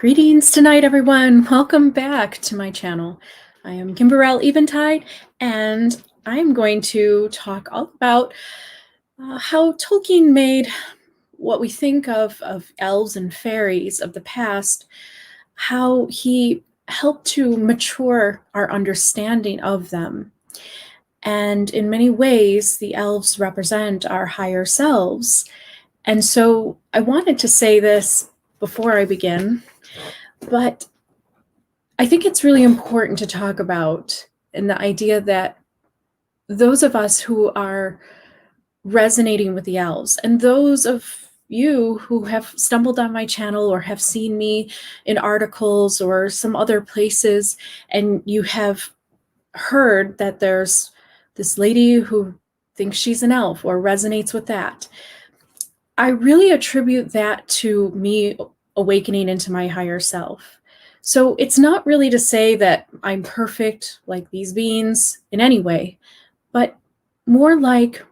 Greetings tonight, everyone. Welcome back to my channel. I am Kimberell Eventide, and I'm going to talk all about how Tolkien made what we think of elves and fairies of the past, how he helped to mature our understanding of them. And in many ways, the elves represent our higher selves. And so I wanted to say this before I begin, but I think it's really important to talk about, and the idea that those of us who are resonating with the elves, and those of you who have stumbled on my channel or have seen me in articles or some other places, and you have heard that there's this lady who thinks she's an elf or resonates with that, I really attribute that to me awakening into my higher self. So it's not really to say that I'm perfect like these beings in any way, but more like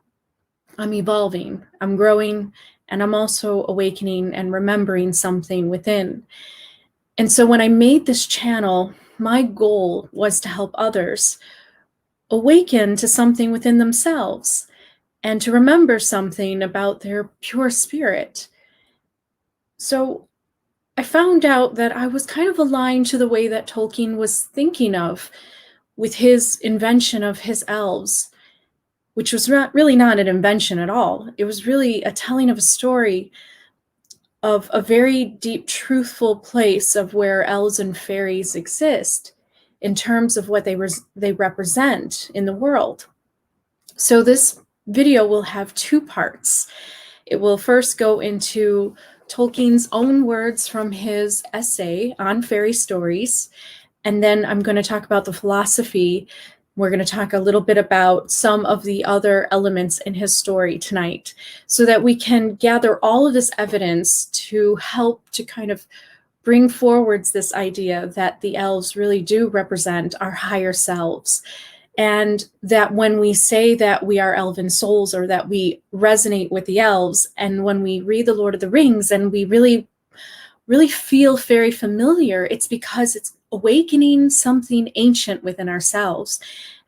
I'm evolving, I'm growing, and I'm also awakening and remembering something within. And so when I made this channel, my goal was to help others awaken to something within themselves and to remember something about their pure spirit. So I found out that I was kind of aligned to the way that Tolkien was thinking of with his invention of his elves, which was really not an invention at all. It was really a telling of a story of a very deep, truthful place of where elves and fairies exist in terms of what they represent in the world. So this video will have two parts. It will first go into Tolkien's own words from his essay on fairy stories, and then I'm going to talk about the philosophy. We're going to talk a little bit about some of the other elements in his story tonight, so that we can gather all of this evidence to help to kind of bring forwards this idea that the elves really do represent our higher selves. And that when we say that we are elven souls, or that we resonate with the elves, and when we read The Lord of the Rings and we really feel very familiar, it's because it's awakening something ancient within ourselves,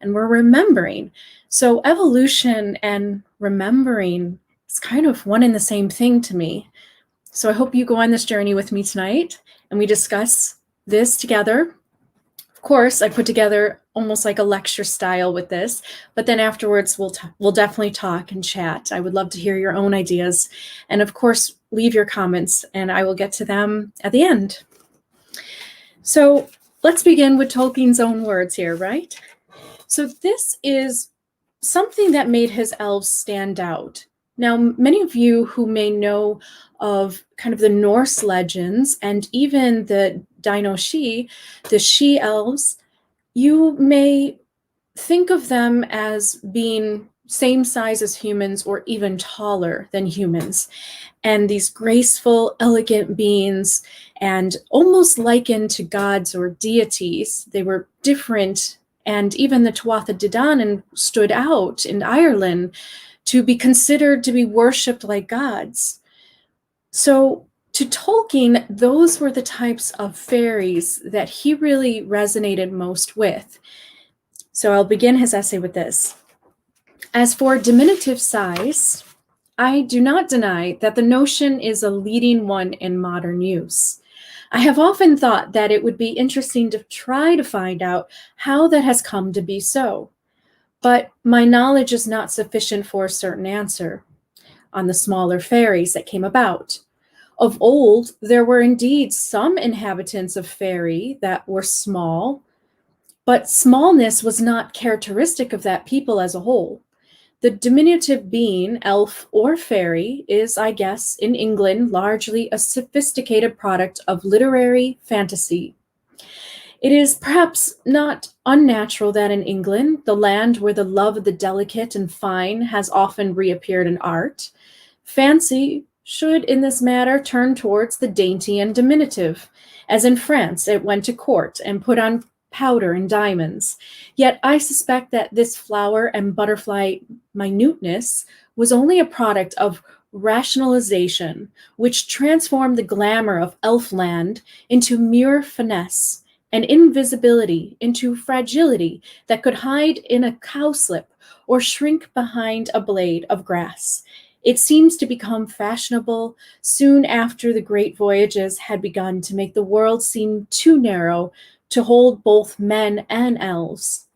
and we're remembering. So evolution and remembering is kind of one and the same thing to me. So I hope you go on this journey with me tonight, and we discuss this together. Of course, I put together almost like a lecture style with this, but then afterwards we'll definitely talk and chat. I would love to hear your own ideas, and of course, leave your comments, and I will get to them at the end. So let's begin with Tolkien's own words here, right? So this is something that made his elves stand out. Now, many of you who may know of kind of the Norse legends and even the Dino-Shi, the She elves, you may think of them as being same size as humans or even taller than humans, and these graceful, elegant beings, and almost likened to gods or deities. They were different, and even the Tuatha De Danann stood out in Ireland to be considered to be worshipped like gods. So to Tolkien, those were the types of fairies that he really resonated most with. So I'll begin his essay with this. As for diminutive size, I do not deny that the notion is a leading one in modern use. I have often thought that it would be interesting to try to find out how that has come to be so, but my knowledge is not sufficient for a certain answer on the smaller fairies that came about. Of old, there were indeed some inhabitants of fairy that were small, but smallness was not characteristic of that people as a whole. The diminutive being, elf or fairy, is, I guess, in England, largely a sophisticated product of literary fantasy. It is perhaps not unnatural that in England, the land where the love of the delicate and fine has often reappeared in art, fancy should in this matter turn towards the dainty and diminutive, as in France it went to court and put on powder and diamonds. Yet I suspect that this flower and butterfly minuteness was only a product of rationalization, which transformed the glamour of elfland into mere finesse, and invisibility into fragility that could hide in a cowslip or shrink behind a blade of grass. It seems to become fashionable soon after the great voyages had begun to make the world seem too narrow to hold both men and elves.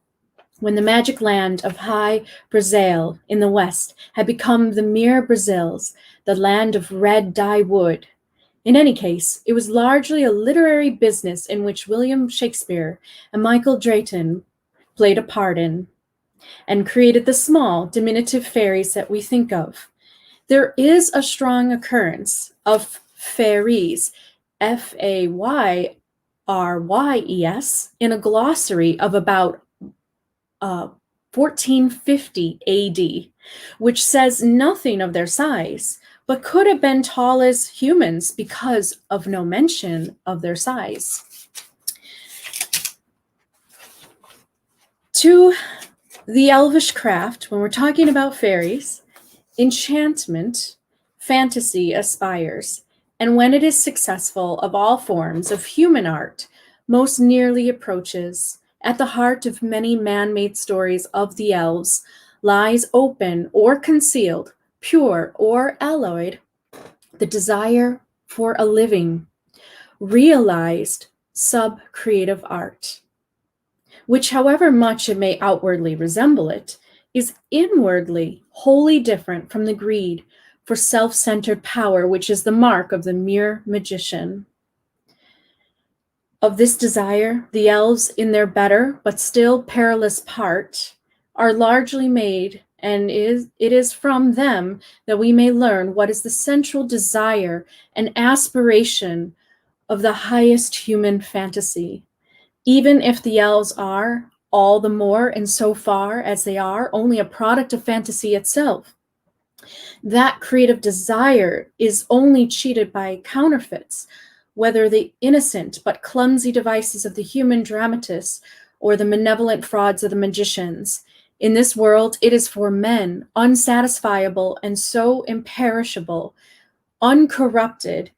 When the magic land of High Brazil in the west had become the mere Brazils, the land of red dye wood. In any case, it was largely a literary business in which William Shakespeare and Michael Drayton played a part in, and created the small, diminutive fairies that we think of. There is a strong occurrence of fairies, Fayrys, in a glossary of about 1450 AD, which says nothing of their size, but could have been tall as humans because of no mention of their size. To the elvish craft, when we're talking about fairies, enchantment, fantasy aspires, and when it is successful of all forms of human art, most nearly approaches. At the heart of many man-made stories of the elves lies open or concealed, pure or alloyed, the desire for a living, realized sub-creative art, which, however much it may outwardly resemble it, is inwardly wholly different from the greed for self-centered power, which is the mark of the mere magician. Of this desire, the elves, in their better but still perilous part, are largely made, and it is from them that we may learn what is the central desire and aspiration of the highest human fantasy. Even if the elves are, all the more in so far as they are only a product of fantasy itself, that creative desire is only cheated by counterfeits, whether the innocent but clumsy devices of the human dramatists or the malevolent frauds of the magicians. In this world, it is for men, unsatisfiable and so imperishable, uncorrupted.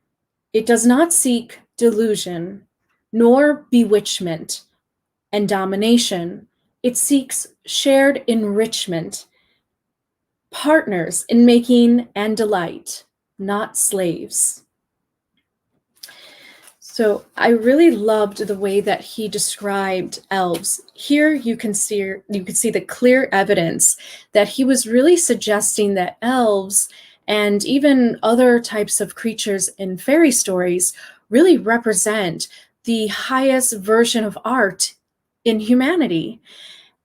It does not seek delusion, nor bewitchment and domination. It seeks shared enrichment, partners in making and delight, not slaves. So I really loved the way that he described elves. Here you can see the clear evidence that he was really suggesting that elves and even other types of creatures in fairy stories really represent the highest version of art in humanity.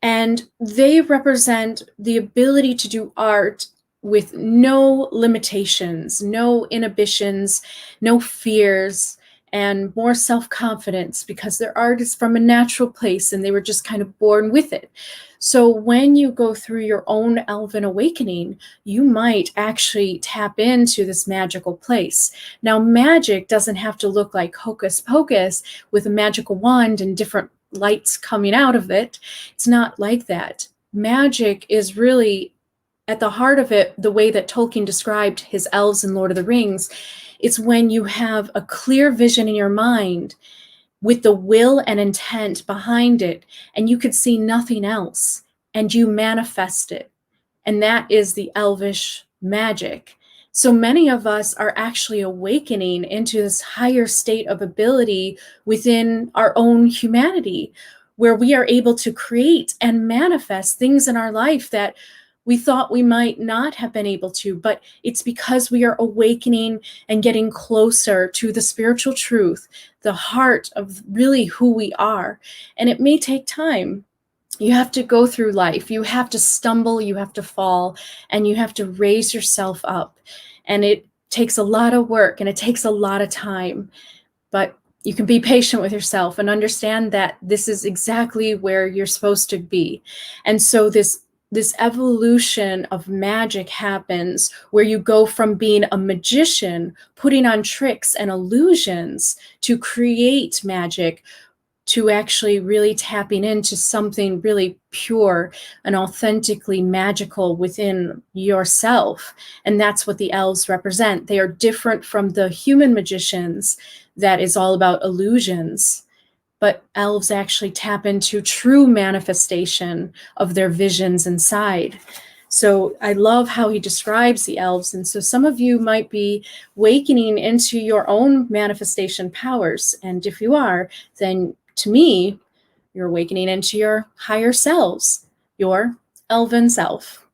And they represent the ability to do art with no limitations, no inhibitions, no fears, and more self-confidence, because their art is from a natural place and they were just kind of born with it. So when you go through your own elven awakening, you might actually tap into this magical place. Now, magic doesn't have to look like hocus pocus with a magical wand and different lights coming out of it. It's not like that. Magic is really at the heart of it, the way that Tolkien described his elves in Lord of the Rings. It's when you have a clear vision in your mind with the will and intent behind it, and you could see nothing else, and you manifest it. And that is the elvish magic. So many of us are actually awakening into this higher state of ability within our own humanity, where we are able to create and manifest things in our life that we thought we might not have been able to, but it's because we are awakening and getting closer to the spiritual truth, the heart of really who we are. And it may take time. You have to go through life. You have to stumble, you have to fall, and you have to raise yourself up. And it takes a lot of work and it takes a lot of time, but you can be patient with yourself and understand that this is exactly where you're supposed to be. And so this evolution of magic happens where you go from being a magician, putting on tricks and illusions to create magic, to actually really tapping into something really pure and authentically magical within yourself. And that's what the elves represent. They are different from the human magicians that is all about illusions, but elves actually tap into true manifestation of their visions inside. So I love how he describes the elves. And so some of you might be awakening into your own manifestation powers. And if you are, then to me, you're awakening into your higher selves, your elven self.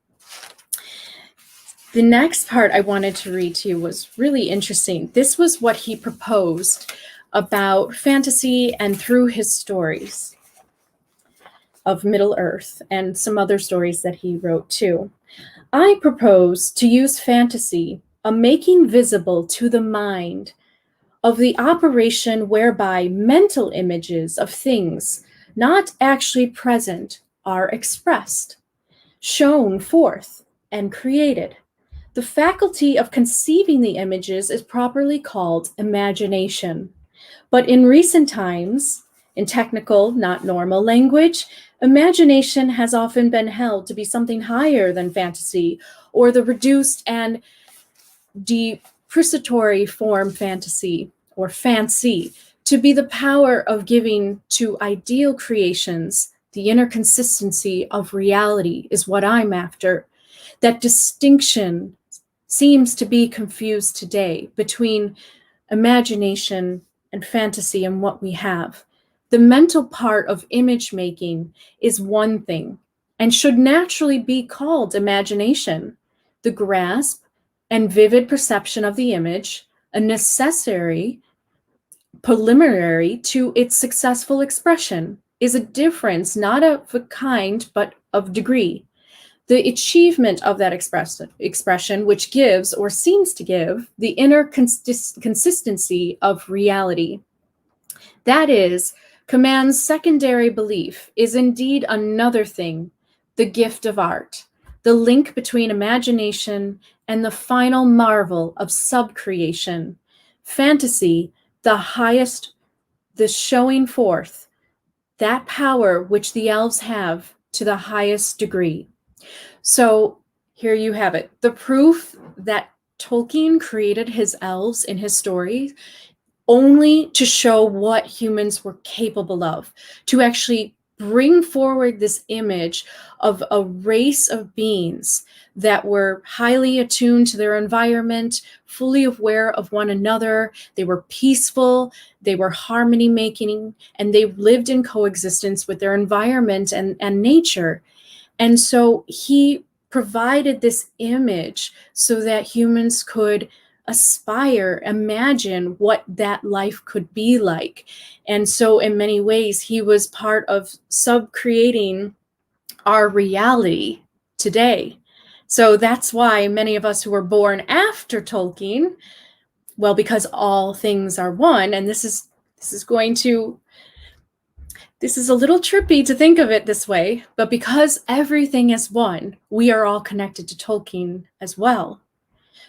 The next part I wanted to read to you was really interesting. This was what he proposed about fantasy and through his stories of Middle Earth and some other stories that he wrote too. I propose to use fantasy, a making visible to the mind of the operation whereby mental images of things not actually present are expressed, shown forth, and created. The faculty of conceiving the images is properly called imagination. But in recent times, in technical, not normal language, imagination has often been held to be something higher than fantasy, or the reduced and depreciatory form fantasy, or fancy, to be the power of giving to ideal creations the inner consistency of reality is what I'm after. That distinction seems to be confused today between imagination and fantasy and what we have. The mental part of image making is one thing and should naturally be called imagination. The grasp and vivid perception of the image, a necessary preliminary to its successful expression, is a difference not of a kind but of degree. The achievement of that expression, which gives or seems to give the inner consistency of reality, that is, commands secondary belief, is indeed another thing, the gift of art, the link between imagination and the final marvel of subcreation. Fantasy, the highest, the showing forth, that power which the elves have to the highest degree. So here you have it. The proof that Tolkien created his elves in his story only to show what humans were capable of, to actually bring forward this image of a race of beings that were highly attuned to their environment, fully aware of one another. They were peaceful, they were harmony making, and they lived in coexistence with their environment and nature. And so he provided this image so that humans could aspire, imagine what that life could be like. And so in many ways, he was part of sub-creating our reality today. So that's why many of us who were born after Tolkien, well, because all things are one, and this is a little trippy to think of it this way, but because everything is one, we are all connected to Tolkien as well.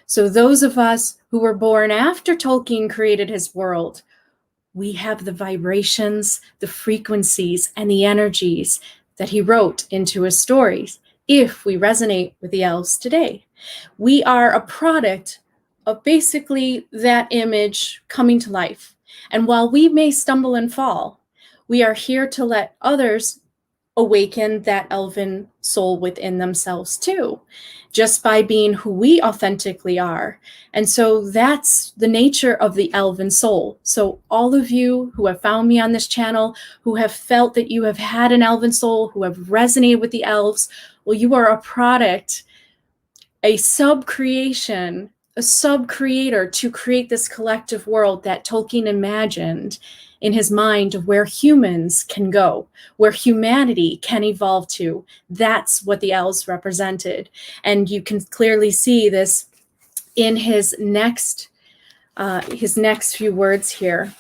So those of us who were born after Tolkien created his world, we have the vibrations, the frequencies, and the energies that he wrote into his stories, if we resonate with the elves today. We are a product of basically that image coming to life. And while we may stumble and fall, we are here to let others awaken that elven soul within themselves too, just by being who we authentically are. And so that's the nature of the elven soul. So all of you who have found me on this channel, who have felt that you have had an elven soul, who have resonated with the elves, well, you are a product, a sub-creation, a sub-creator to create this collective world that Tolkien imagined in his mind of where humans can go, where humanity can evolve to. That's what the elves represented. And you can clearly see this in his next few words here.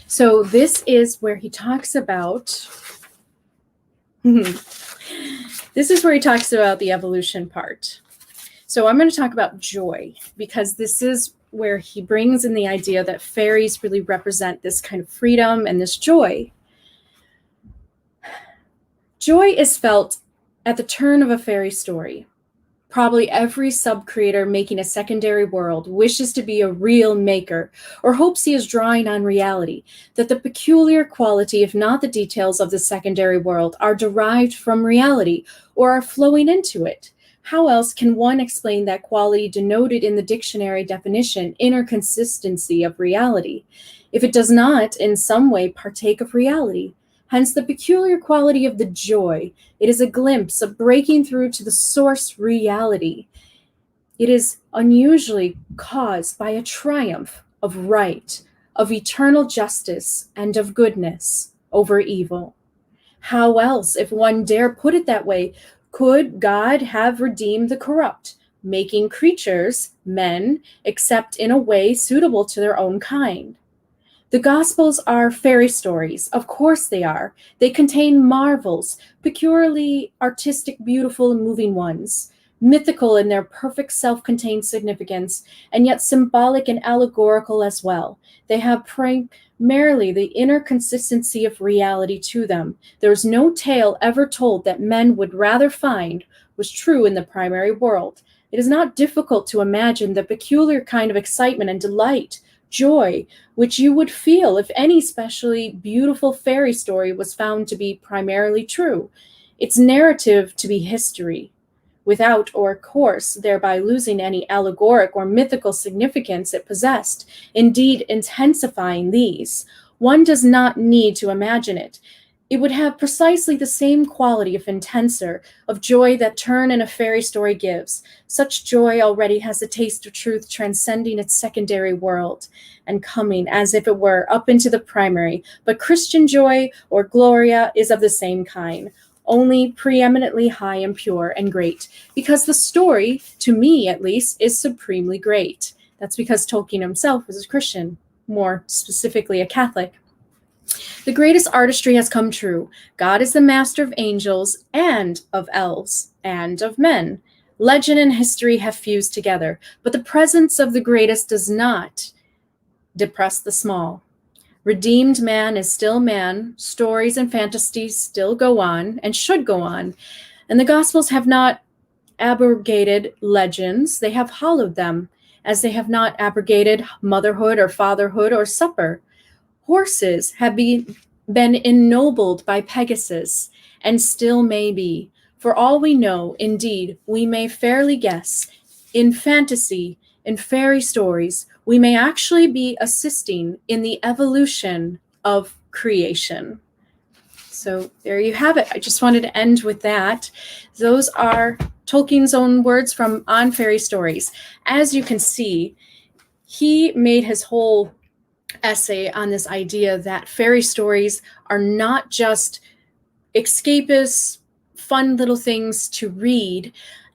So this is where he talks about, this is where he talks about the evolution part. So I'm going to talk about joy, because this is where he brings in the idea that fairies really represent this kind of freedom and this joy. Joy is felt at the turn of a fairy story. Probably every sub-creator making a secondary world wishes to be a real maker, or hopes he is drawing on reality, that the peculiar quality, if not the details of the secondary world, are derived from reality, or are flowing into it. How else can one explain that quality denoted in the dictionary definition, inner consistency of reality, if it does not in some way partake of reality? Hence the peculiar quality of the joy. It is a glimpse of breaking through to the source reality. It is unusually caused by a triumph of right, of eternal justice, and of goodness over evil. How else, if one dare put it that way, could God have redeemed the corrupt, making creatures, men, except in a way suitable to their own kind? The Gospels are fairy stories. Of course they are. They contain marvels, peculiarly artistic, beautiful, and moving ones, mythical in their perfect self-contained significance, and yet symbolic and allegorical as well. They have primarily the inner consistency of reality to them. There is no tale ever told that men would rather find was true in the primary world. It is not difficult to imagine the peculiar kind of excitement and delight, joy, which you would feel if any specially beautiful fairy story was found to be primarily true, its narrative to be history, without or course thereby losing any allegoric or mythical significance it possessed, indeed intensifying these. One does not need to imagine it. It would have precisely the same quality, if intenser, of joy that turn in a fairy story gives. Such joy already has a taste of truth transcending its secondary world and coming, as if it were, up into the primary. But Christian joy, or gloria, is of the same kind, only preeminently high and pure and great, because the story, to me at least, is supremely great. That's because Tolkien himself was a Christian, more specifically a Catholic. The greatest artistry has come true. God is the master of angels and of elves and of men. Legend and history have fused together, but the presence of the greatest does not depress the small. Redeemed man is still man. Stories and fantasies still go on and should go on. And the Gospels have not abrogated legends, they have hollowed them, as they have not abrogated motherhood or fatherhood or supper. Horses have been ennobled by Pegasus, and still may be. For all we know, indeed, we may fairly guess, in fantasy, in fairy stories, we may actually be assisting in the evolution of creation. So there you have it. I just wanted to end with that. Those are Tolkien's own words from On Fairy Stories. As you can see, he made his whole essay on this idea that fairy stories are not just escapist, fun little things to read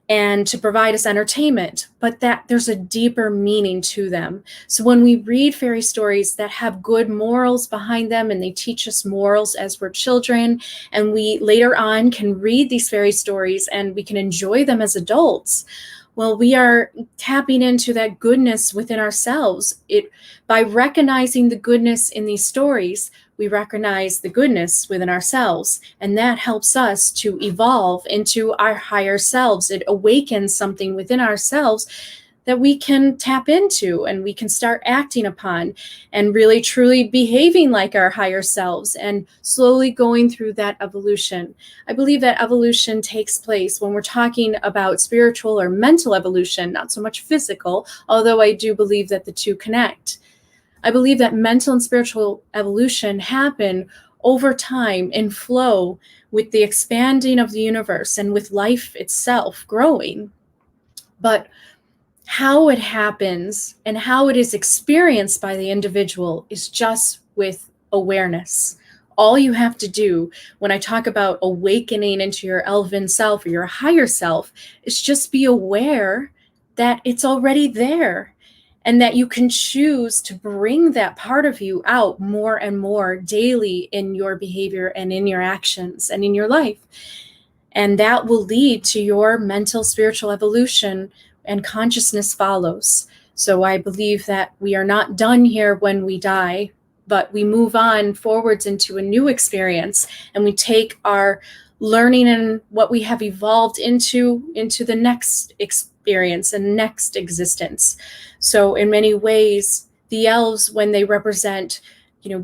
and to provide us entertainment, but that there's a deeper meaning to them. So when we read fairy stories that have good morals behind them and they teach us morals as we're children, and we later on can read these fairy stories and we can enjoy them as adults, well, we are tapping into that goodness within ourselves. By recognizing the goodness in these stories, we recognize the goodness within ourselves, and that helps us to evolve into our higher selves. It awakens something within ourselves that we can tap into and we can start acting upon and really truly behaving like our higher selves and slowly going through that evolution. I believe that evolution takes place when we're talking about spiritual or mental evolution, not so much physical, although I do believe that the two connect. I believe that mental and spiritual evolution happen over time in flow with the expanding of the universe and with life itself growing. But how it happens and how it is experienced by the individual is just with awareness. All you have to do when I talk about awakening into your elven self or your higher self is just be aware that it's already there and that you can choose to bring that part of you out more and more daily in your behavior and in your actions and in your life. And that will lead to your mental, spiritual evolution, and consciousness follows. So I believe that we are not done here when we die, but we move on forwards into a new experience, and we take our learning and what we have evolved into the next experience and next existence. So in many ways, the elves, when they represent,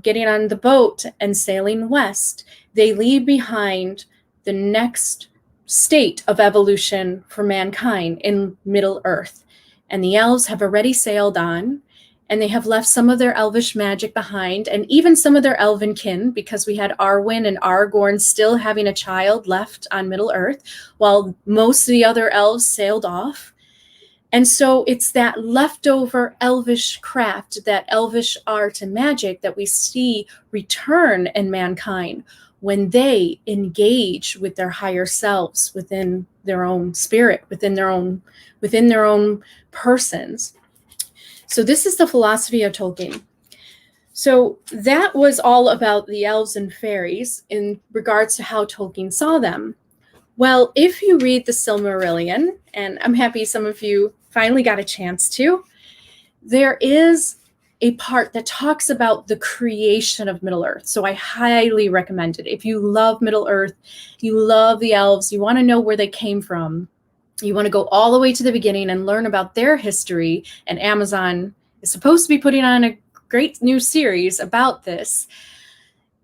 getting on the boat and sailing west, they leave behind the next state of evolution for mankind in Middle Earth. And the elves have already sailed on, and they have left some of their elvish magic behind, and even some of their elven kin, because we had Arwen and Aragorn still having a child left on Middle Earth, while most of the other elves sailed off. And so it's that leftover elvish craft, that elvish art and magic that we see return in mankind when they engage with their higher selves within their own spirit, within their own persons. So this is the philosophy of Tolkien. So that was all about the elves and fairies in regards to how Tolkien saw them. Well, if you read the Silmarillion, and I'm happy some of you finally got a chance to, there is a part that talks about the creation of Middle Earth. So I highly recommend it. If you love Middle Earth, you love the elves, you want to know where they came from, you want to go all the way to the beginning and learn about their history, and Amazon is supposed to be putting on a great new series about this,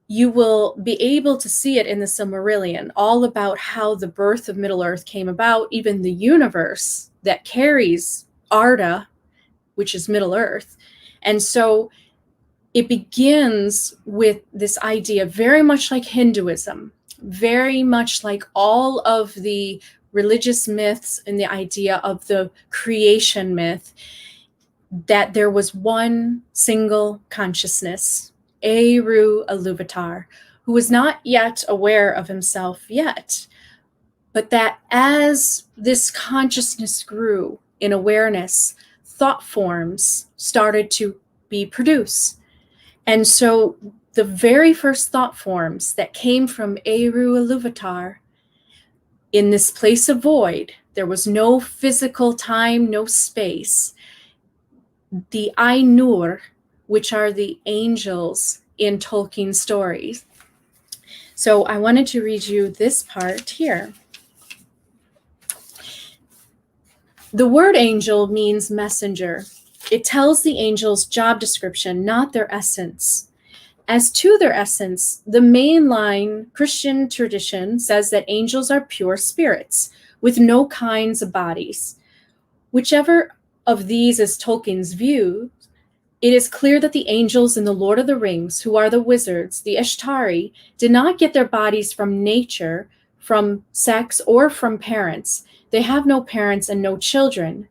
you will be able to see it in the Silmarillion, all about how the birth of Middle Earth came about, even the universe that carries Arda, which is Middle Earth. And so it begins with this idea, very much like Hinduism, very much like all of the religious myths and the idea of the creation myth, that there was one single consciousness, Eru Iluvatar, who was not yet aware of himself yet, but that as this consciousness grew in awareness, thought forms started to be produced. And so the very first thought forms that came from Eru Iluvatar, in this place of void, there was no physical time, no space. The Ainur, which are the angels in Tolkien's stories. So I wanted to read you this part here. The word angel means messenger. It tells the angels' job description, not their essence. As to their essence, the mainline Christian tradition says that angels are pure spirits with no kinds of bodies. Whichever of these is Tolkien's view, it is clear that the angels in the Lord of the Rings, who are the wizards, the Ishtari, did not get their bodies from nature, from sex, or from parents. They have no parents and no children.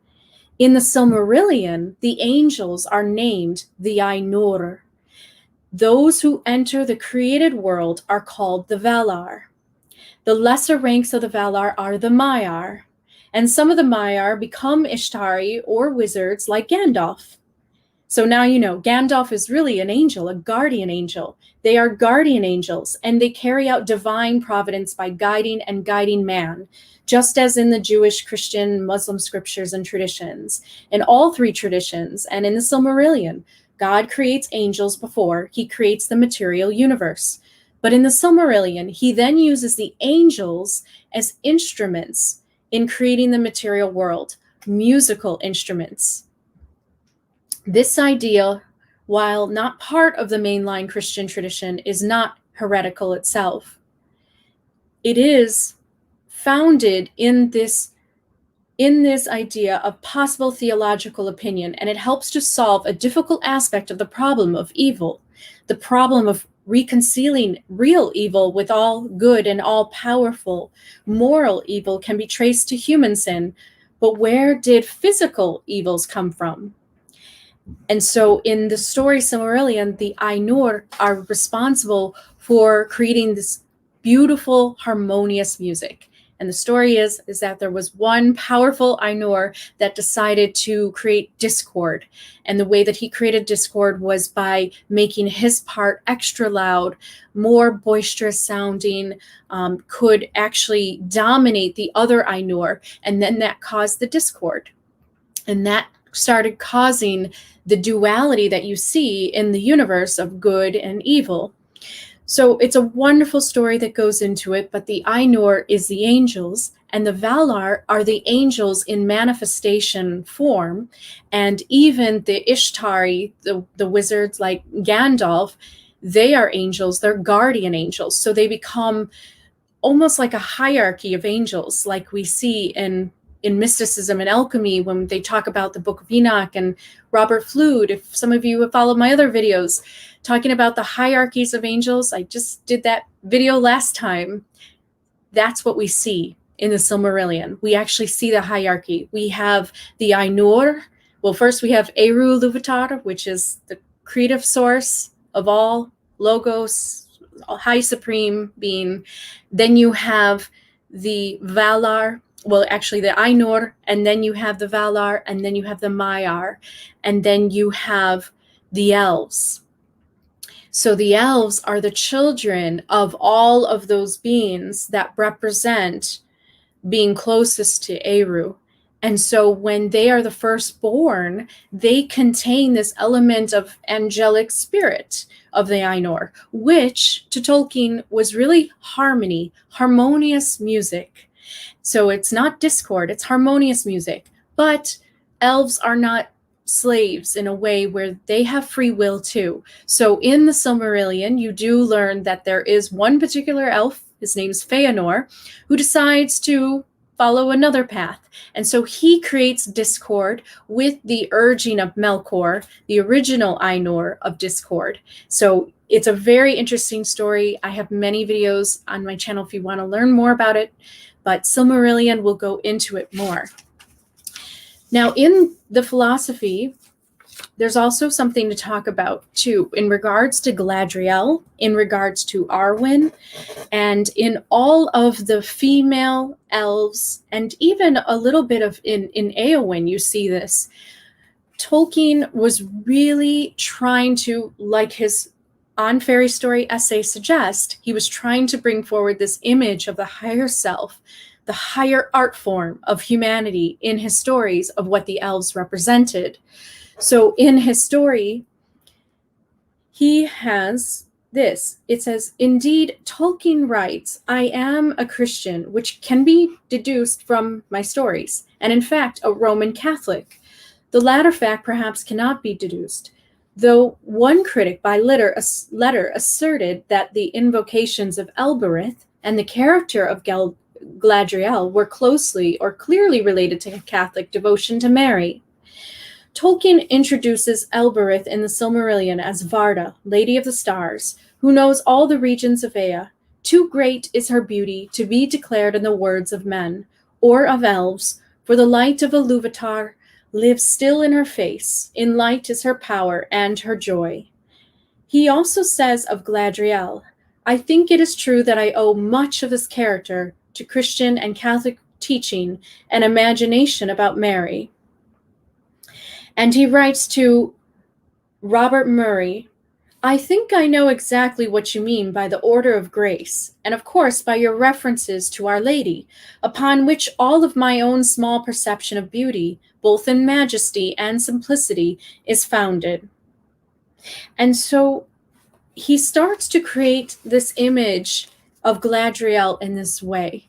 In the Silmarillion, the angels are named the Ainur. Those who enter the created world are called the Valar. The lesser ranks of the Valar are the Maiar, and some of the Maiar become Ishtari or wizards like Gandalf. So now you know, Gandalf is really an angel, a guardian angel. They are guardian angels, and they carry out divine providence by guiding man, just as in the Jewish, Christian, Muslim scriptures and traditions. In all three traditions, and in the Silmarillion, God creates angels before he creates the material universe. But in the Silmarillion, he then uses the angels as instruments in creating the material world, musical instruments. This idea, while not part of the mainline Christian tradition, is not heretical itself. It is founded in this idea of possible theological opinion, and it helps to solve a difficult aspect of the problem of evil, the problem of reconciling real evil with all good and all powerful. Moral evil can be traced to human sin, but where did physical evils come from? And so in the story Silmarillion, the Ainur are responsible for creating this beautiful, harmonious music. And the story is that there was one powerful Ainur that decided to create discord. And the way that he created discord was by making his part extra loud, more boisterous sounding, could actually dominate the other Ainur. And then that caused the discord. And that started causing the duality that you see in the universe of good and evil. So it's a wonderful story that goes into it, but the Ainur is the angels, and the Valar are the angels in manifestation form, and even the Ishtari, the wizards like Gandalf, they are angels, they're guardian angels, so they become almost like a hierarchy of angels, like we see in mysticism and alchemy when they talk about the Book of Enoch and Robert Flude. If some of you have followed my other videos talking about the hierarchies of angels, I just did that video last time. That's what we see in the Silmarillion. We actually see the hierarchy. We have the Ainur. Well, first we have Eru Ilúvatar, which is the creative source of all logos, high supreme being. Then you have the Valar, well, actually the Ainur, and then you have the Valar, and then you have the Maiar, and then you have the Elves. So the Elves are the children of all of those beings that represent being closest to Eru. And so when they are the firstborn, they contain this element of angelic spirit of the Ainur, which to Tolkien was really harmony, harmonious music. So it's not discord, it's harmonious music. But elves are not slaves in a way where they have free will too. So in the Silmarillion, you do learn that there is one particular elf, his name's Feanor, who decides to follow another path. And so he creates discord with the urging of Melkor, the original Ainur of discord. So it's a very interesting story. I have many videos on my channel if you want to learn more about it, but Silmarillion will go into it more. Now, in the philosophy, there's also something to talk about too, in regards to Galadriel, in regards to Arwen, and in all of the female elves, and even a little bit of in Éowyn, you see this. Tolkien was really trying to, like his On Fairy Story essay suggests, he was trying to bring forward this image of the higher self, the higher art form of humanity in his stories of what the elves represented. So in his story, he has this. It says, indeed, Tolkien writes, I am a Christian, which can be deduced from my stories, and in fact, a Roman Catholic. The latter fact perhaps cannot be deduced, though one critic by letter asserted that the invocations of Elbereth and the character of Galadriel were closely or clearly related to Catholic devotion to Mary. Tolkien introduces Elbereth in the Silmarillion as Varda, Lady of the Stars, who knows all the regions of Ea. Too great is her beauty to be declared in the words of men, or of elves, for the light of Ilúvatar lives still in her face. In light is her power and her joy. He also says of Galadriel, I think it is true that I owe much of this character to Christian and Catholic teaching and imagination about Mary. And he writes to Robert Murray, I think I know exactly what you mean by the order of grace, and of course by your references to Our Lady, upon which all of my own small perception of beauty, both in majesty and simplicity, is founded. And so he starts to create this image of Galadriel in this way,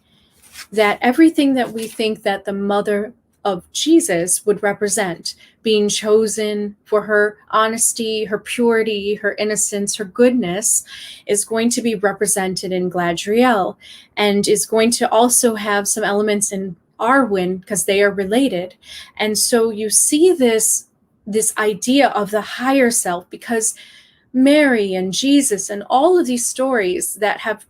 that everything that we think that the mother of Jesus would represent, being chosen for her honesty, her purity, her innocence, her goodness, is going to be represented in Galadriel, and is going to also have some elements in Arwen because they are related. And so you see this idea of the higher self, because Mary and Jesus and all of these stories that have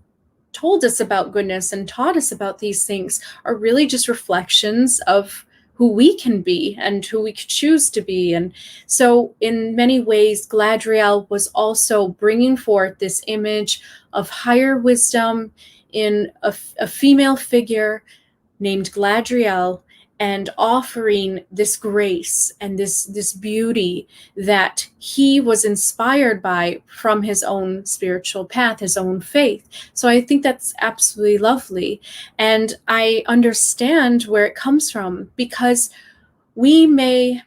told us about goodness and taught us about these things are really just reflections of who we can be and who we could choose to be. And so in many ways, Galadriel was also bringing forth this image of higher wisdom in a female figure named Galadriel, and offering this grace and this beauty that he was inspired by from his own spiritual path, his own faith. So I think that's absolutely lovely. And I understand where it comes from, because we may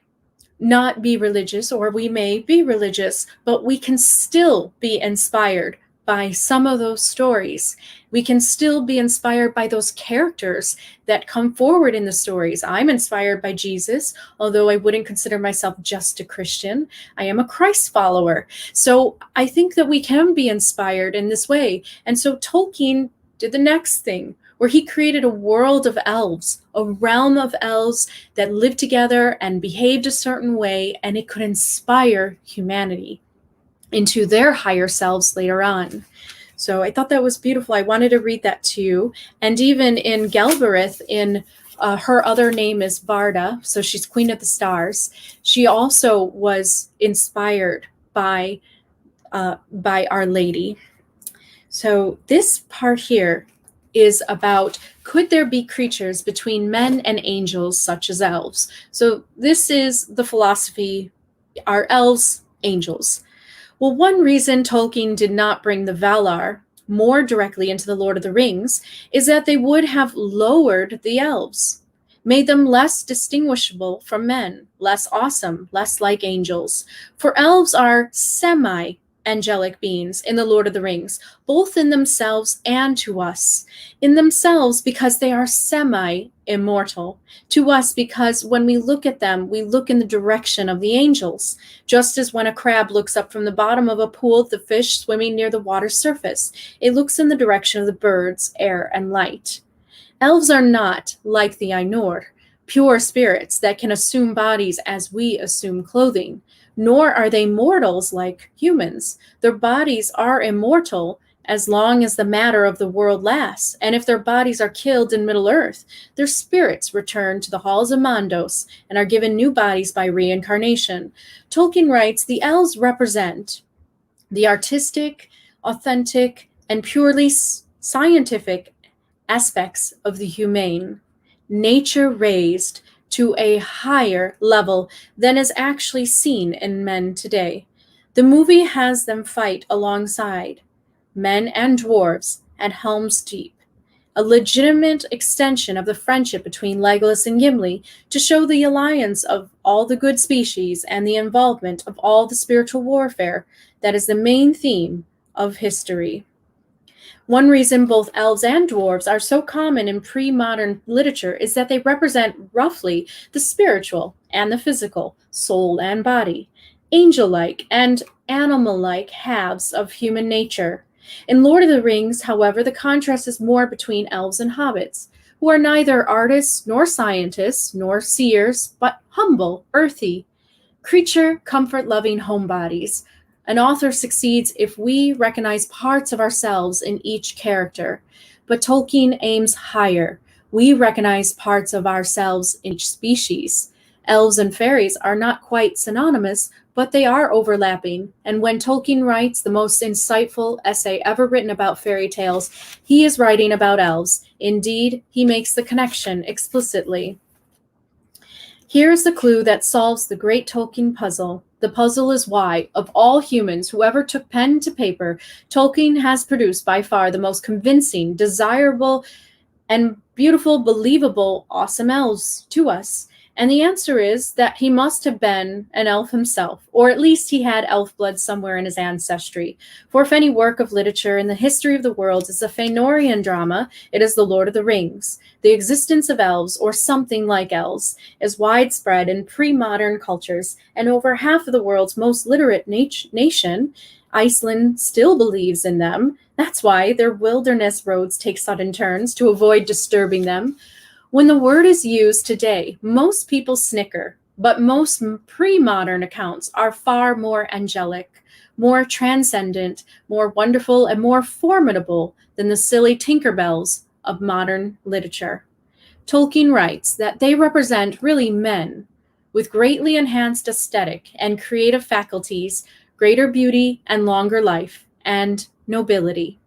not be religious, or we may be religious, but we can still be inspired by some of those stories. We can still be inspired by those characters that come forward in the stories. I'm inspired by Jesus, although I wouldn't consider myself just a Christian. I am a Christ follower. So I think that we can be inspired in this way. And so Tolkien did the next thing, where he created a world of elves, a realm of elves that lived together and behaved a certain way, and it could inspire humanity into their higher selves later on. So I thought that was beautiful. I wanted to read that to you. And even in Gelberith, in her other name is Varda, so she's Queen of the Stars. She also was inspired by Our Lady. So this part here is about, could there be creatures between men and angels such as elves? So this is the philosophy, are elves angels? Well, one reason Tolkien did not bring the Valar more directly into the Lord of the Rings is that they would have lowered the elves, made them less distinguishable from men, less awesome, less like angels. For elves are semi-angelic beings in the Lord of the Rings, both in themselves and to us. In themselves because they are semi-immortal. To us because when we look at them, we look in the direction of the angels. Just as when a crab looks up from the bottom of a pool at the fish swimming near the water's surface, it looks in the direction of the birds, air, and light. Elves are not like the Ainur, pure spirits that can assume bodies as we assume clothing, nor are they mortals like humans. Their bodies are immortal as long as the matter of the world lasts, and if their bodies are killed in Middle-earth, their spirits return to the halls of Mandos and are given new bodies by reincarnation. Tolkien writes, the elves represent the artistic, authentic, and purely scientific aspects of the humane, nature raised to a higher level than is actually seen in men today. The movie has them fight alongside men and dwarves at Helm's Deep, a legitimate extension of the friendship between Legolas and Gimli to show the alliance of all the good species and the involvement of all the spiritual warfare that is the main theme of history. One reason both elves and dwarves are so common in pre-modern literature is that they represent roughly the spiritual and the physical, soul and body, angel-like and animal-like halves of human nature. In Lord of the Rings, however, the contrast is more between elves and hobbits, who are neither artists nor scientists nor seers, but humble, earthy, creature, comfort-loving homebodies. An author succeeds if we recognize parts of ourselves in each character, but Tolkien aims higher. We recognize parts of ourselves in each species. Elves and fairies are not quite synonymous, but they are overlapping, and when Tolkien writes the most insightful essay ever written about fairy tales, he is writing about elves. Indeed, he makes the connection explicitly. Here is the clue that solves the great Tolkien puzzle. The puzzle is why, of all humans who ever took pen to paper, Tolkien has produced by far the most convincing, desirable, and beautiful, believable, awesome elves to us. And the answer is that he must have been an elf himself, or at least he had elf blood somewhere in his ancestry. For if any work of literature in the history of the world is a Fëanorian drama, it is The Lord of the Rings. The existence of elves, or something like elves, is widespread in pre-modern cultures, and over half of the world's most literate nation, Iceland, still believes in them. That's why their wilderness roads take sudden turns to avoid disturbing them. When the word is used today, most people snicker, but most pre-modern accounts are far more angelic, more transcendent, more wonderful, and more formidable than the silly Tinkerbells of modern literature. Tolkien writes that they represent really men with greatly enhanced aesthetic and creative faculties, greater beauty and longer life, and nobility.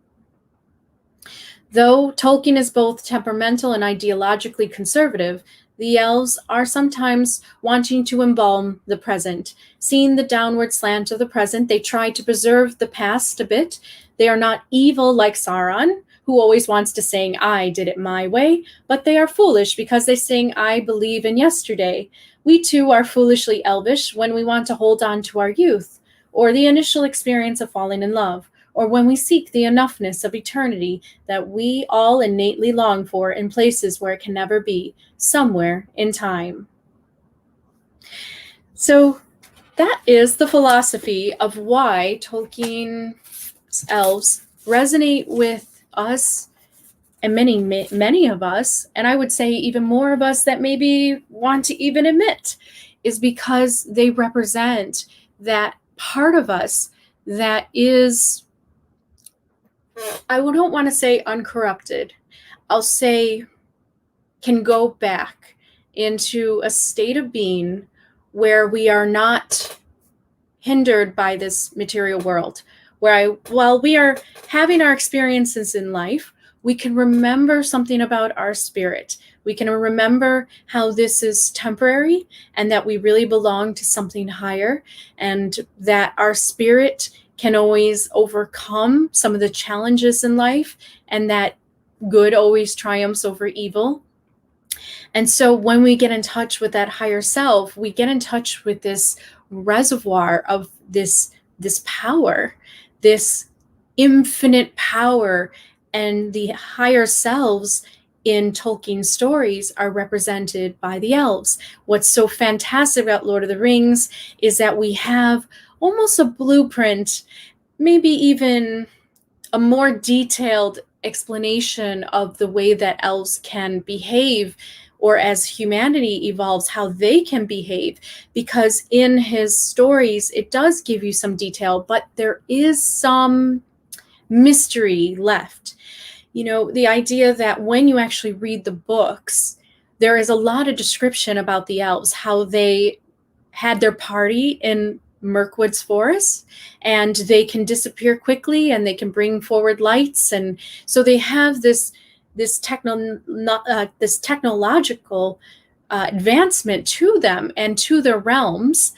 Though Tolkien is both temperamental and ideologically conservative, the elves are sometimes wanting to embalm the present. Seeing the downward slant of the present, they try to preserve the past a bit. They are not evil like Sauron, who always wants to sing, I did it my way, but they are foolish because they sing, I believe in yesterday. We too are foolishly elvish when we want to hold on to our youth, or the initial experience of falling in love, or when we seek the enoughness of eternity that we all innately long for in places where it can never be, somewhere in time. So that is the philosophy of why Tolkien's elves resonate with us, and many of us, and I would say even more of us that maybe want to even admit, is because they represent that part of us that is, I don't want to say uncorrupted, I'll say can go back into a state of being where we are not hindered by this material world, where while we are having our experiences in life, we can remember something about our spirit. We can remember how this is temporary and that we really belong to something higher, and that our spirit can always overcome some of the challenges in life, and that good always triumphs over evil. And so when we get in touch with that higher self, we get in touch with this reservoir of this power, this infinite power. And the higher selves in Tolkien's stories are represented by the elves. What's so fantastic about Lord of the Rings is that we have almost a blueprint, maybe even a more detailed explanation of the way that elves can behave, or as humanity evolves, how they can behave. Because in his stories, it does give you some detail, but there is some mystery left. You know, the idea that when you actually read the books, there is a lot of description about the elves, how they had their party in Mirkwood's forest, and they can disappear quickly, and they can bring forward lights, and so they have this technological advancement to them and to their realms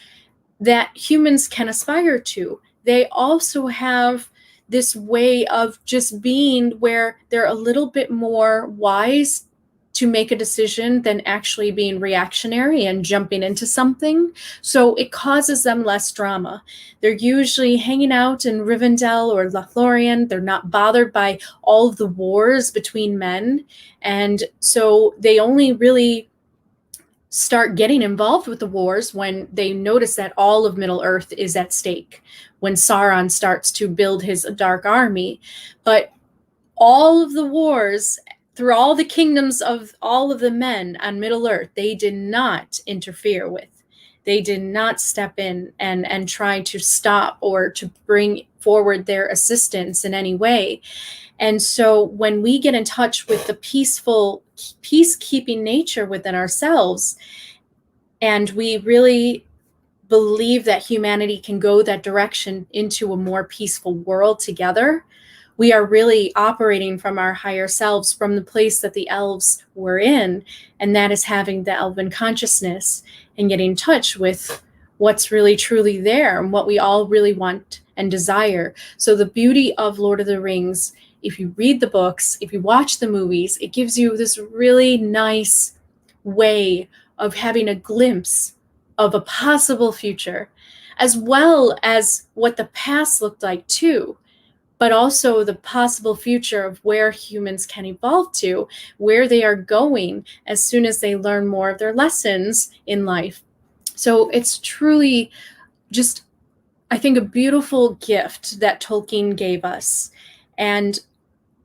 that humans can aspire to. They also have this way of just being where they're a little bit more wise to make a decision than actually being reactionary and jumping into something. So it causes them less drama. They're usually hanging out in Rivendell or Lothlorien. They're not bothered by all of the wars between men. And so they only really start getting involved with the wars when they notice that all of Middle-earth is at stake, when Sauron starts to build his dark army. But all of the wars through all the kingdoms of all of the men on Middle-earth, they did not interfere with. They did not step in and try to stop or to bring forward their assistance in any way. And so when we get in touch with the peaceful, peacekeeping nature within ourselves, and we really believe that humanity can go that direction into a more peaceful world together, we are really operating from our higher selves, from the place that the elves were in, and that is having the elven consciousness and getting in touch with what's really truly there and what we all really want and desire. So the beauty of Lord of the Rings, if you read the books, if you watch the movies, it gives you this really nice way of having a glimpse of a possible future, as well as what the past looked like too, but also the possible future of where humans can evolve to, where they are going as soon as they learn more of their lessons in life. So it's truly just, I think, a beautiful gift that Tolkien gave us. And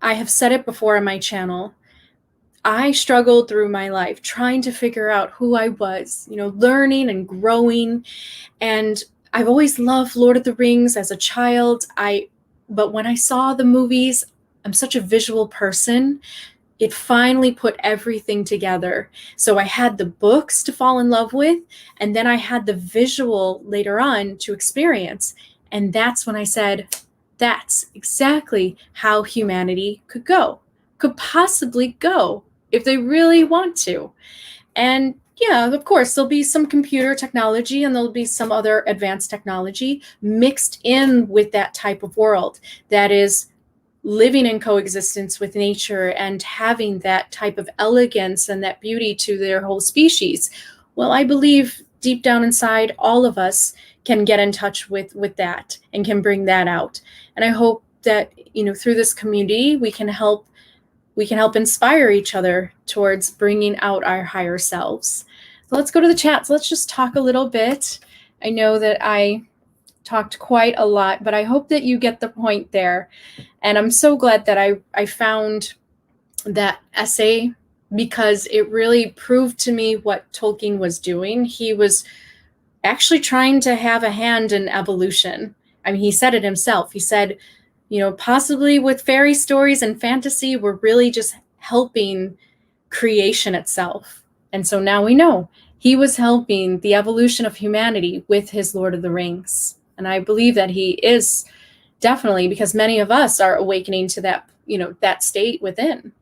I have said it before on my channel, I struggled through my life trying to figure out who I was, learning and growing. And I've always loved Lord of the Rings as a child. But when I saw the movies, I'm such a visual person. It finally put everything together. So I had the books to fall in love with, and then I had the visual later on to experience. And that's when I said, that's exactly how humanity could possibly go if they really want to. And yeah, of course, there'll be some computer technology and there'll be some other advanced technology mixed in with that type of world that is living in coexistence with nature and having that type of elegance and that beauty to their whole species. Well, I believe deep down inside, all of us can get in touch with that and can bring that out. And I hope that, through this community, we can help inspire each other towards bringing out our higher selves. So let's go to the chat. So let's just talk a little bit. I know that I talked quite a lot, but I hope that you get the point there. And I'm so glad that I found that essay, because it really proved to me what Tolkien was doing. He was actually trying to have a hand in evolution. I mean, he said it himself. He said, possibly with fairy stories and fantasy, we're really just helping creation itself. And so now we know he was helping the evolution of humanity with his Lord of the Rings. And I believe that he is definitely, because many of us are awakening to that, that state within.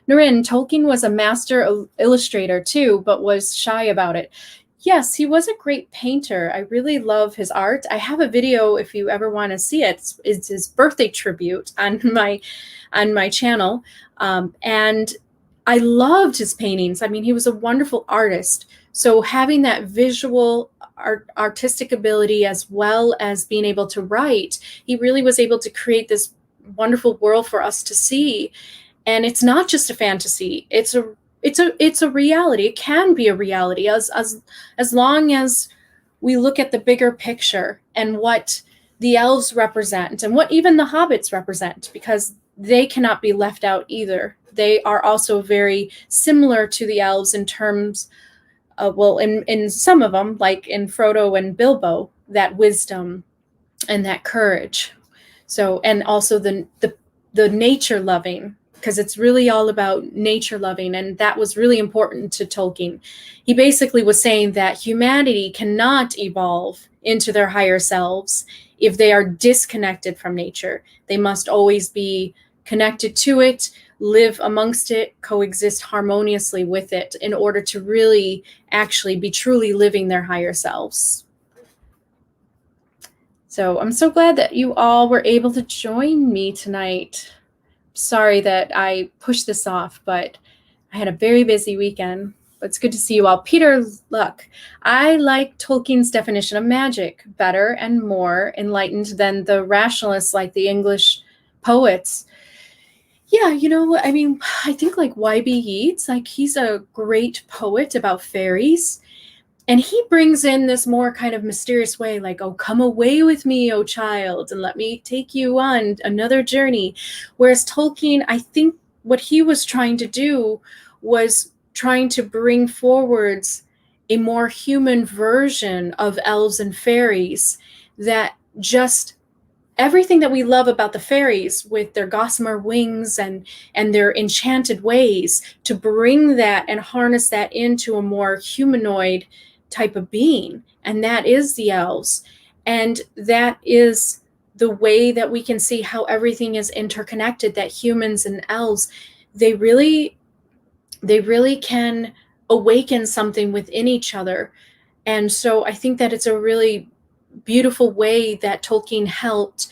Norrin, Tolkien was a master illustrator too, but was shy about it. Yes, he was a great painter. I really love his art. I have a video, if you ever want to see it. It's his birthday tribute on my channel. And I loved his paintings. I mean, he was a wonderful artist. So having that visual artistic ability, as well as being able to write, he really was able to create this wonderful world for us to see. And it's not just a fantasy. It's a reality. It can be a reality as long as we look at the bigger picture and what the elves represent and what even the hobbits represent, because they cannot be left out either. They are also very similar to the elves in terms of, well, in some of them, like in Frodo and Bilbo, that wisdom and that courage. So, and also the nature loving, because it's really all about nature loving. And that was really important to Tolkien. He basically was saying that humanity cannot evolve into their higher selves if they are disconnected from nature. They must always be connected to it, live amongst it, coexist harmoniously with it in order to really actually be truly living their higher selves. So I'm so glad that you all were able to join me tonight. Sorry that I pushed this off, but I had a very busy weekend. But it's good to see you all. Peter Luck, I like Tolkien's definition of magic better and more enlightened than the rationalists like the English poets. Yeah, I mean, I think like Y.B. Yeats, like he's a great poet about fairies. And he brings in this more kind of mysterious way, like, oh, come away with me, oh child, and let me take you on another journey. Whereas Tolkien, I think what he was trying to do was trying to bring forwards a more human version of elves and fairies, that just everything that we love about the fairies with their gossamer wings and their enchanted ways, to bring that and harness that into a more humanoid type of being. And that is the elves. And that is the way that we can see how everything is interconnected, that humans and elves, they really can awaken something within each other. And so I think that it's a really beautiful way that Tolkien helped,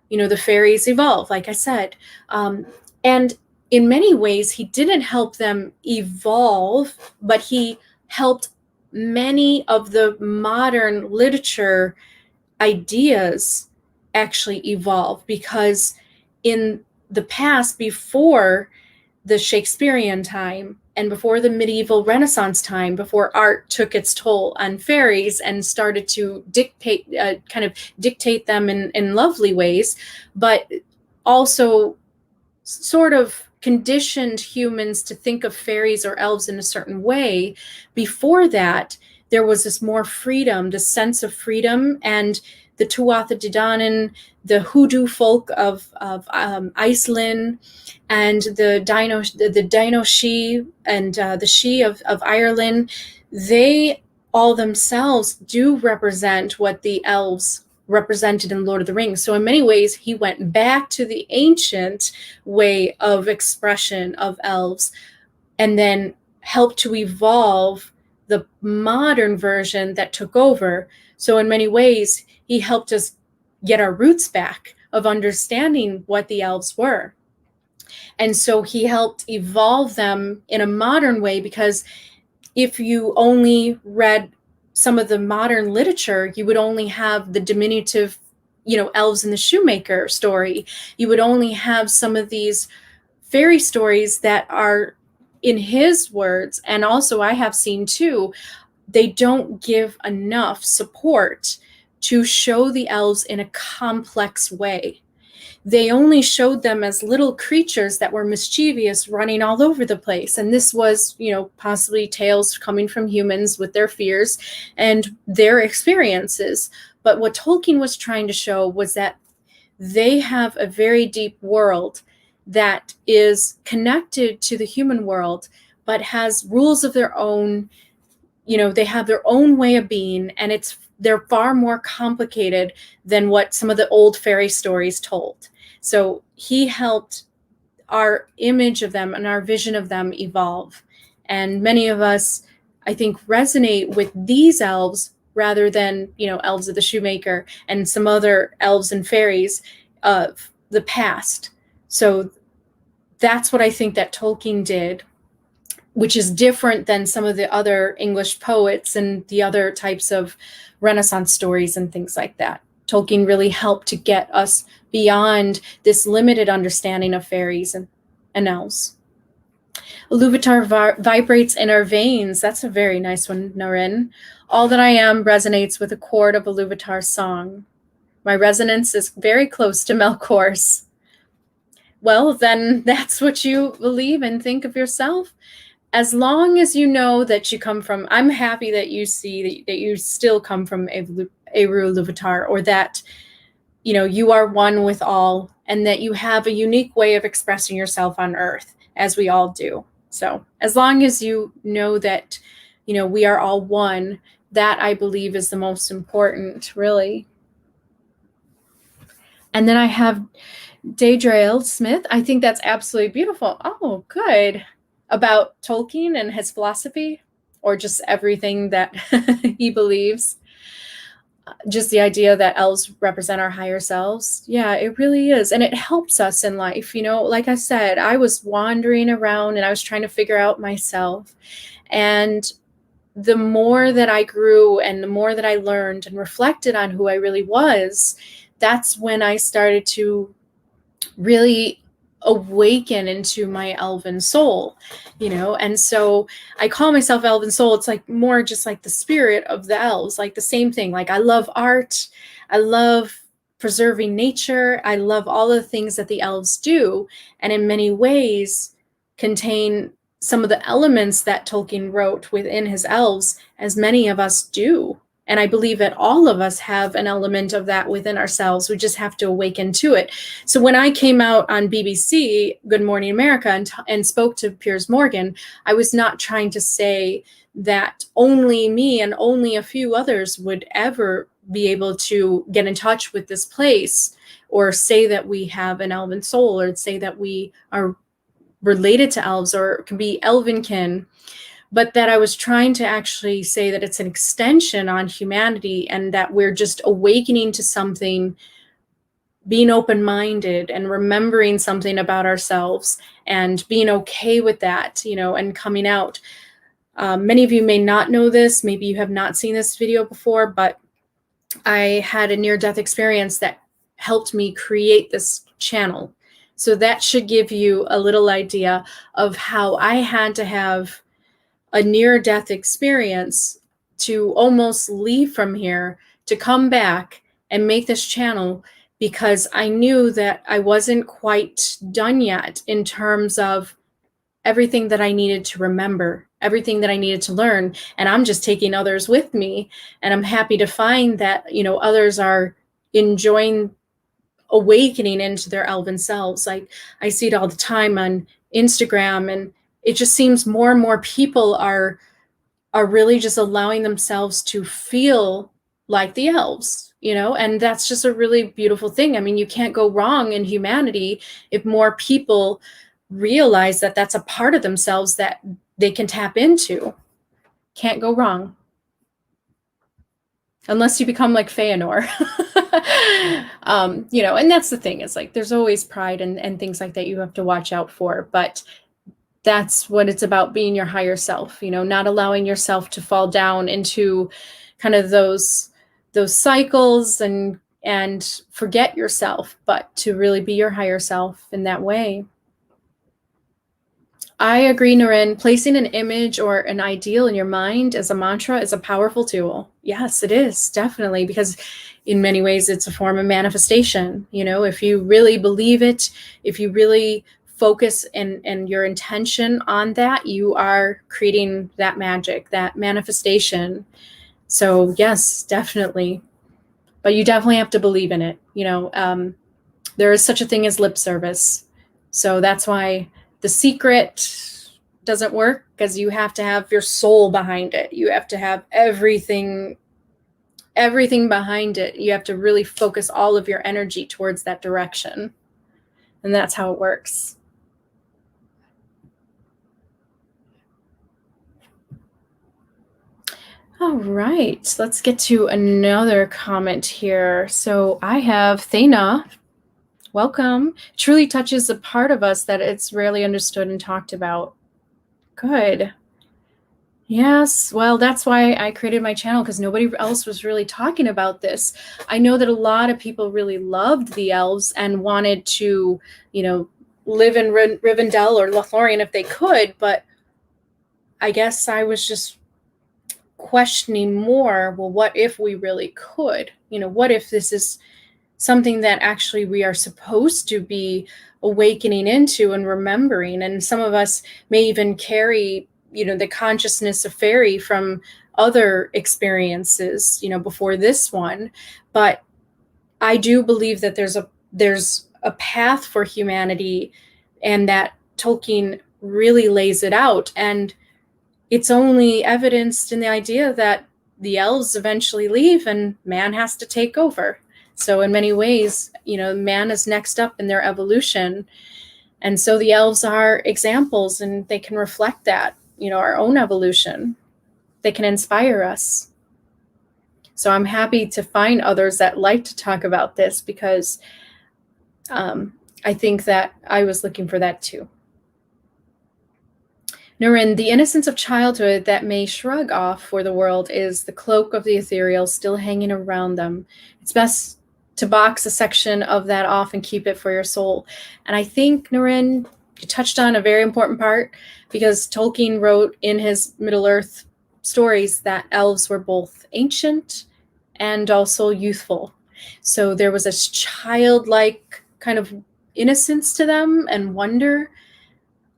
the fairies evolve, like I said. And in many ways, he didn't help them evolve, but he helped many of the modern literature ideas actually evolve, because in the past, before the Shakespearean time and before the medieval Renaissance time, before art took its toll on fairies and started to dictate them in lovely ways, but also sort of conditioned humans to think of fairies or elves in a certain way. Before that, there was this more freedom, this sense of freedom, and the Tuatha De Danann, the hoodoo folk of Iceland, and the Dino Shi and the Shi of Ireland, they all themselves do represent what the elves represented in Lord of the Rings. So in many ways, he went back to the ancient way of expression of elves and then helped to evolve the modern version that took over. So in many ways, he helped us get our roots back of understanding what the elves were. And so he helped evolve them in a modern way, because if you only read some of the modern literature, you would only have the diminutive, elves and the shoemaker story. You would only have some of these fairy stories that are, in his words, and also I have seen too, they don't give enough support to show the elves in a complex way. They only showed them as little creatures that were mischievous, running all over the place. And this was, possibly tales coming from humans with their fears and their experiences. But what Tolkien was trying to show was that they have a very deep world that is connected to the human world, but has rules of their own. They have their own way of being, and they're far more complicated than what some of the old fairy stories told. So he helped our image of them and our vision of them evolve. And many of us, I think, resonate with these elves rather than, elves of the shoemaker and some other elves and fairies of the past. So that's what I think that Tolkien did, which is different than some of the other English poets and the other types of Renaissance stories and things like that. Tolkien really helped to get us beyond this limited understanding of fairies and elves. Iluvatar vibrates in our veins. That's a very nice one, Narin. All that I am resonates with a chord of Iluvatar's song. My resonance is very close to Melkor's. Well, then that's what you believe and think of yourself. As long as you know that you come from, I'm happy that you see that you still come from Eru Iluvatar, or that, you are one with all, and that you have a unique way of expressing yourself on Earth, as we all do. So as long as you know that, we are all one, that I believe is the most important, really. And then I have Galadriel Smith. I think that's absolutely beautiful. Oh, good. About Tolkien and his philosophy, or just everything that he believes. Just the idea that elves represent our higher selves. Yeah, it really is. And it helps us in life. Like I said, I was wandering around and I was trying to figure out myself. And the more that I grew and the more that I learned and reflected on who I really was, that's when I started to really awaken into my elven soul, and so I call myself elven soul. It's like more just like the spirit of the elves, like the same thing. Like I love art, I love preserving nature, I love all the things that the elves do, and in many ways contain some of the elements that Tolkien wrote within his elves, as many of us do. And I believe that all of us have an element of that within ourselves. We just have to awaken to it. So when I came out on BBC, Good Morning America, and spoke to Piers Morgan, I was not trying to say that only me and only a few others would ever be able to get in touch with this place, or say that we have an elven soul, or say that we are related to elves or can be elvenkin. But that I was trying to actually say that it's an extension on humanity, and that we're just awakening to something, being open-minded and remembering something about ourselves and being okay with that, and coming out. Many of you may not know this, maybe you have not seen this video before, but I had a near-death experience that helped me create this channel. So that should give you a little idea of how I had to have a near-death experience to almost leave from here, to come back and make this channel, because I knew that I wasn't quite done yet in terms of everything that I needed to remember, everything that I needed to learn. And I'm just taking others with me. And I'm happy to find that, others are enjoying awakening into their elven selves. Like I see it all the time on Instagram, and it just seems more and more people are really just allowing themselves to feel like the elves, and that's just a really beautiful thing. I mean, you can't go wrong in humanity if more people realize that that's a part of themselves that they can tap into. Can't go wrong. Unless you become like Feanor. And that's the thing, is like there's always pride and things like that you have to watch out for. But that's what it's about, being your higher self, not allowing yourself to fall down into kind of those cycles and forget yourself, but to really be your higher self in that way. I agree, Naren. Placing an image or an ideal in your mind as a mantra is a powerful tool. Yes, it is, definitely, because in many ways it's a form of manifestation. If you really believe it, if you really focus and your intention on that, you are creating that magic, that manifestation. So yes, definitely. But you definitely have to believe in it. There is such a thing as lip service. So that's why The Secret doesn't work, because you have to have your soul behind it. You have to have everything behind it. You have to really focus all of your energy towards that direction. And that's how it works. All right, let's get to another comment here. So I have Thana. Welcome. Truly touches a part of us that it's rarely understood and talked about. Good. Yes, well, that's why I created my channel, because nobody else was really talking about this. I know that a lot of people really loved the elves and wanted to, live in Rivendell or Lothlorien if they could, but I guess I was just questioning more, well, what if we really could? What if this is something that actually we are supposed to be awakening into and remembering? And some of us may even carry, the consciousness of fairy from other experiences, before this one. But I do believe that there's a path for humanity, and that Tolkien really lays it out. And it's only evidenced in the idea that the elves eventually leave and man has to take over. So in many ways, man is next up in their evolution. And so the elves are examples, and they can reflect that, our own evolution. They can inspire us. So I'm happy to find others that like to talk about this, because I think that I was looking for that too. Naren, the innocence of childhood that may shrug off for the world is the cloak of the ethereal still hanging around them. It's best to box a section of that off and keep it for your soul. And I think, Naren, you touched on a very important part, because Tolkien wrote in his Middle-earth stories that elves were both ancient and also youthful. So there was this childlike kind of innocence to them and wonder,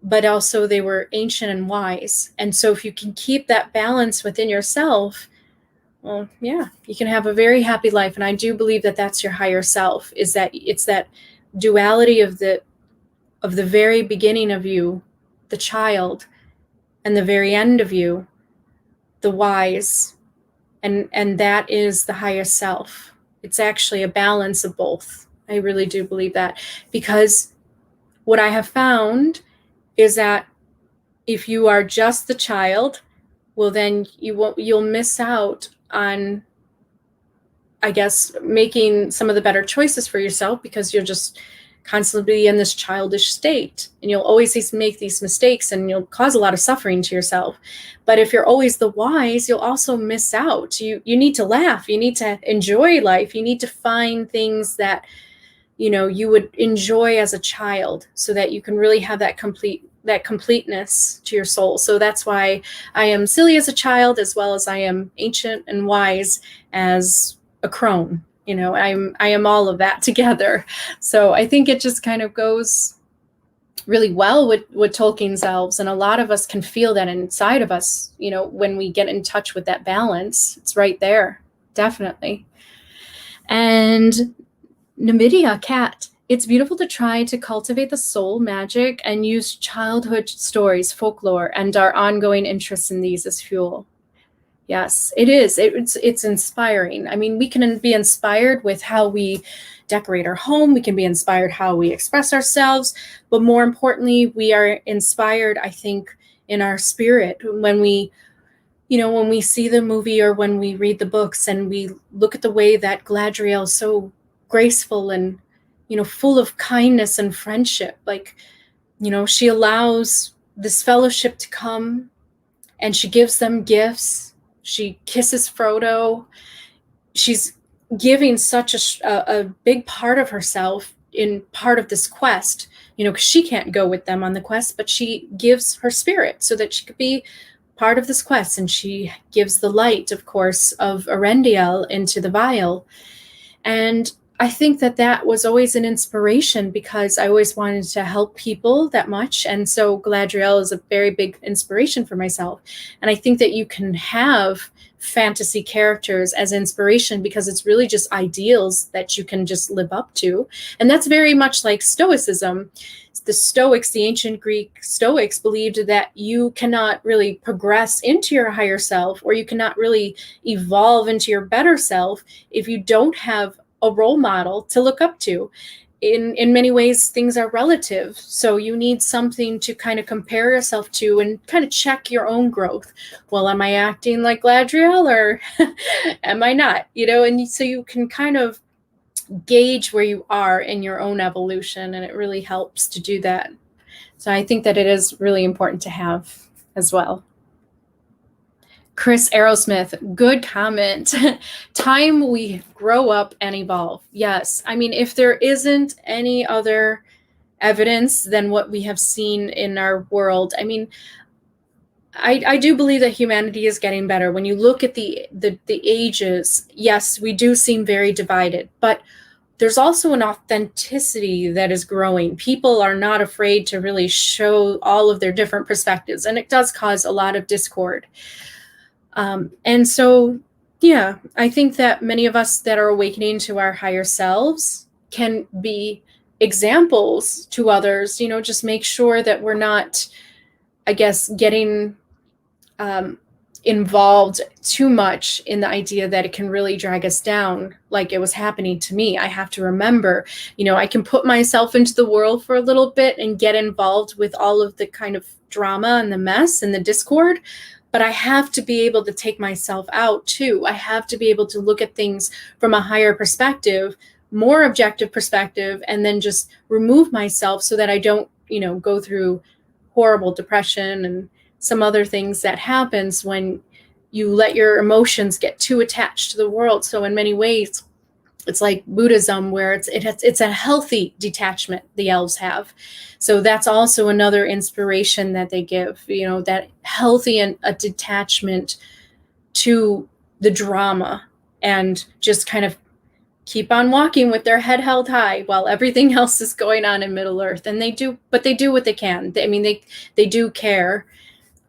but also they were ancient and wise. And so if you can keep that balance within yourself, well, yeah, you can have a very happy life. And I do believe that that's your higher self, is that it's that duality of the very beginning of you, the child, and the very end of you, the wise. And that is the higher self. It's actually a balance of both. I really do believe that, because what I have found is that if you are just the child, well, then you'll miss out on, I guess, making some of the better choices for yourself, because you'll just constantly be in this childish state, and you'll always make these mistakes, and you'll cause a lot of suffering to yourself. But if you're always the wise, you'll also miss out. You need to laugh. You need to enjoy life. You need to find things that, you would enjoy as a child, so that you can really have that completeness to your soul. So that's why I am silly as a child, as well as I am ancient and wise as a crone. I am all of that together. So I think it just kind of goes really well with Tolkien's elves, and a lot of us can feel that inside of us, when we get in touch with that balance. It's right there, definitely. And Namidia Cat, it's beautiful to try to cultivate the soul magic and use childhood stories, folklore, and our ongoing interests in these as fuel. Yes, it is. It's inspiring. I mean, we can be inspired with how we decorate our home. We can be inspired how we express ourselves. But more importantly, we are inspired, I think, in our spirit when we see the movie, or when we read the books, and we look at the way that Galadriel is so graceful and, full of kindness and friendship. Like, she allows this fellowship to come, and she gives them gifts. She kisses Frodo. She's giving such a big part of herself in part of this quest, because she can't go with them on the quest, but she gives her spirit so that she could be part of this quest. And she gives the light, of course, of Erendiel into the vial. And I think that was always an inspiration, because I always wanted to help people that much. And so Galadriel is a very big inspiration for myself. And I think that you can have fantasy characters as inspiration, because it's really just ideals that you can just live up to. And that's very much like Stoicism. The Stoics, the ancient Greek Stoics, believed that you cannot really progress into your higher self, or you cannot really evolve into your better self if you don't have a role model to look up to. In many ways, things are relative. So you need something to kind of compare yourself to and kind of check your own growth. Well, am I acting like Galadriel, or am I not? And so you can kind of gauge where you are in your own evolution, and it really helps to do that. So I think that it is really important to have as well. Chris Aerosmith, good comment. Time we grow up and evolve. Yes. I mean, if there isn't any other evidence than what we have seen in our world, I mean, I do believe that humanity is getting better. When you look at the ages, yes, we do seem very divided, but there's also an authenticity that is growing. People are not afraid to really show all of their different perspectives, and it does cause a lot of discord. And so, yeah, I think that many of us that are awakening to our higher selves can be examples to others, just make sure that we're not, I guess, getting involved too much in the idea that it can really drag us down, like it was happening to me. I have to remember, I can put myself into the world for a little bit and get involved with all of the kind of drama and the mess and the discord, but I have to be able to take myself out too. I have to be able to look at things from a higher perspective, more objective perspective, and then just remove myself so that I don't, go through horrible depression and some other things that happens when you let your emotions get too attached to the world. So in many ways, it's like Buddhism, where it's a healthy detachment the elves have. So that's also another inspiration that they give, that healthy and a detachment to the drama, and just kind of keep on walking with their head held high while everything else is going on in Middle Earth. And they do what they can. They do care.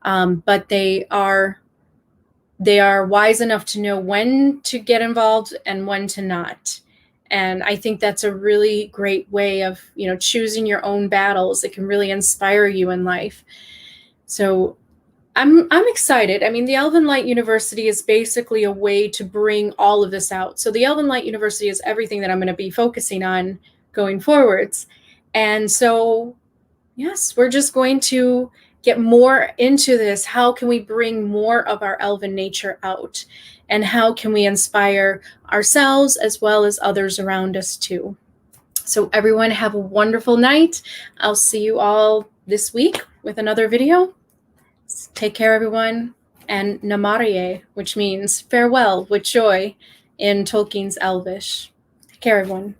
But they are wise enough to know when to get involved and when to not. And I think that's a really great way of, choosing your own battles. It can really inspire you in life. So I'm excited. I mean, the Elven Light University is basically a way to bring all of this out. So the Elven Light University is everything that I'm going to be focusing on going forwards. And so, yes, we're just going to get more into this. How can we bring more of our elven nature out? And how can we inspire ourselves as well as others around us too? So everyone, have a wonderful night. I'll see you all this week with another video. Take care, everyone. And Namarie, which means farewell with joy in Tolkien's Elvish. Take care, everyone.